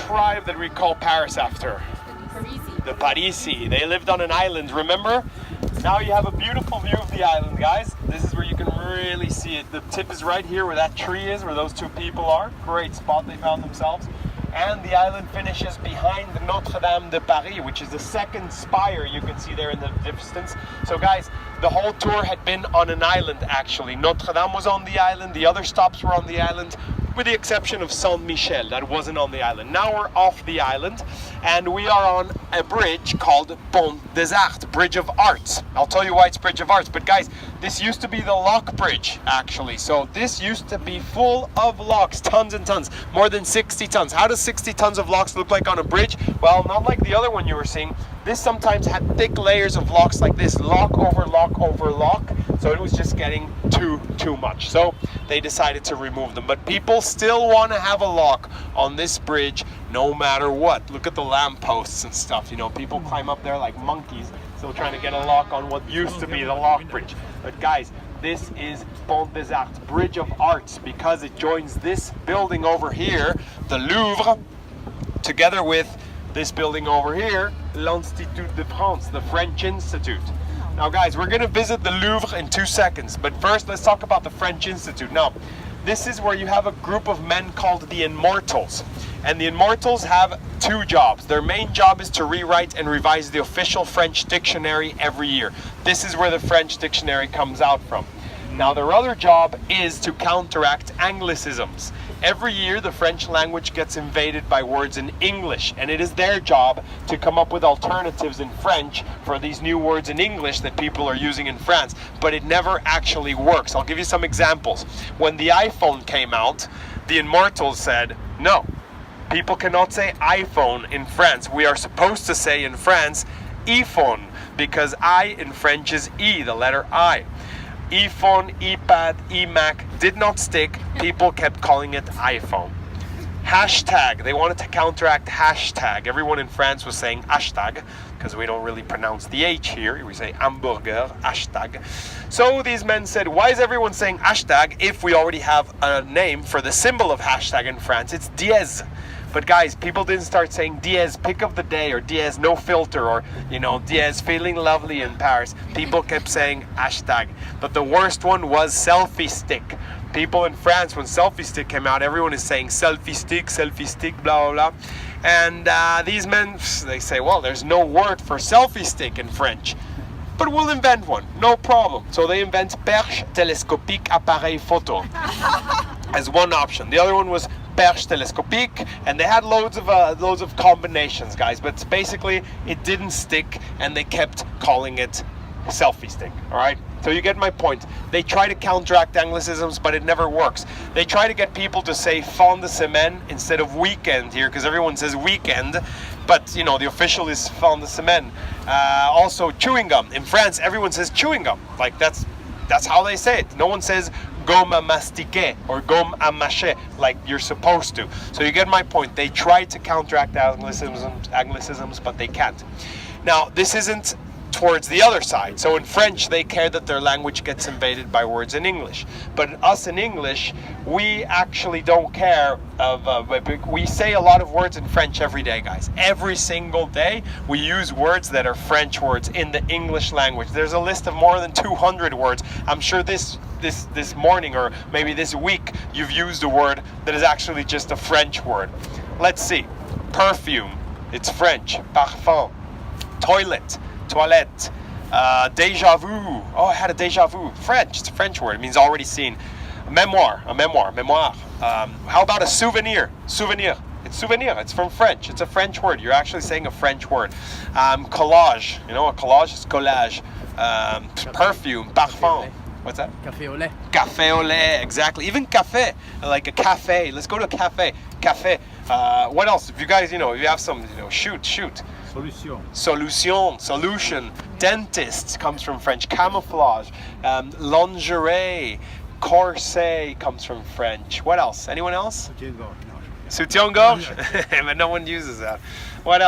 tribe that we call Paris after? The Parisi. They lived on an island, remember? Now you have a beautiful view of the island, guys. This is where you can really see it. The tip is right here where that tree is, where those two people are. Great spot they found themselves. And the island finishes behind Notre Dame de Paris, which is the second spire you can see there in the distance. So guys, the whole tour had been on an island actually. Notre Dame was on the island, the other stops were on the island, with the exception of Saint-Michel, that wasn't on the island. Now we're off the island, and we are on a bridge called Pont des Arts, Bridge of Arts. I'll tell you why it's Bridge of Arts, but guys, this used to be the lock bridge, actually. So this used to be full of locks, tons and tons, more than 60 tons. How does 60 tons of locks look like on a bridge? Well, not like the other one you were seeing. This sometimes had thick layers of locks like this, lock over lock over lock. So it was just getting too much. So they decided to remove them. But people still want to have a lock on this bridge no matter what. Look at the lampposts and stuff. You know, people climb up there like monkeys, still trying to get a lock on what used to be the lock bridge. But guys, this is Pont des Arts, Bridge of Arts, because it joins this building over here, the Louvre, together with this building over here, l'Institut de France, the French Institute. Now guys, we're going to visit the Louvre in 2 seconds, but first let's talk about the French Institute. Now, this is where you have a group of men called the Immortals. And the Immortals have 2 jobs. Their main job is to rewrite and revise the official French dictionary every year. This is where the French dictionary comes out from. Now their other job is to counteract Anglicisms. Every year the French language gets invaded by words in English, and it is their job to come up with alternatives in French for these new words in English that people are using in France, but it never actually works. I'll give you some examples. When the iPhone came out, the Immortals said, no, people cannot say iPhone in France. We are supposed to say in France, iPhone, because I in French is E, the letter I. iPhone, iPad, iMac did not stick. People kept calling it iPhone. Hashtag, they wanted to counteract hashtag. Everyone in France was saying hashtag, because we don't really pronounce the H here. We say hamburger, hashtag. So these men said, why is everyone saying hashtag if we already have a name for the symbol of hashtag in France? It's dièse. But guys, people didn't start saying dièse, pick of the day, or dièse, no filter, or, you know, dièse, feeling lovely in Paris. People kept saying hashtag. But the worst one was selfie stick. People in France, when selfie stick came out, everyone is saying selfie stick, blah, blah, blah. And these men, they say, well, there's no word for selfie stick in French. But we'll invent one, no problem. So they invent perche télescopique appareil photo as one option. The other one was perche télescopique, and they had loads of combinations, guys. But basically, it didn't stick, and they kept calling it selfie stick. All right. So you get my point. They try to counteract Anglicisms, but it never works. They try to get people to say fin de semaine instead of weekend here, because everyone says weekend, but you know the official is fin de semaine. Also, chewing gum. In France, everyone says chewing gum. Like that's how they say it. No one says gomme à mastiquer or gomme à mâcher like you're supposed to. So you get my point. They try to counteract Anglicisms, but they can't. Now, this isn't towards the other side. So in French, they care that their language gets invaded by words in English. But us in English, we actually don't care we say a lot of words in French every day, guys. Every single day, we use words that are French words in the English language. There's a list of more than 200 words. I'm sure this morning or maybe this week, you've used a word that is actually just a French word. Let's see. Perfume, it's French. Parfum. Toilet. Toilette, déjà vu. Oh, I had a déjà vu. French, it's a French word. It means already seen. Mémoire, mémoire. How about a souvenir? Souvenir. It's souvenir. It's from French. It's a French word. You're actually saying a French word. Collage. You know, a collage is collage. Perfume, parfum. What's that? Café au lait. Café au lait, exactly. Even café, like a cafe. Let's go to a cafe. Café. What else? If you guys, if you have some, shoot. Solution. Dentist comes from French. Camouflage. Lingerie. Corset comes from French. What else? Anyone else? Soutien-gorge. Soutien-gorge? But no one uses that. What else?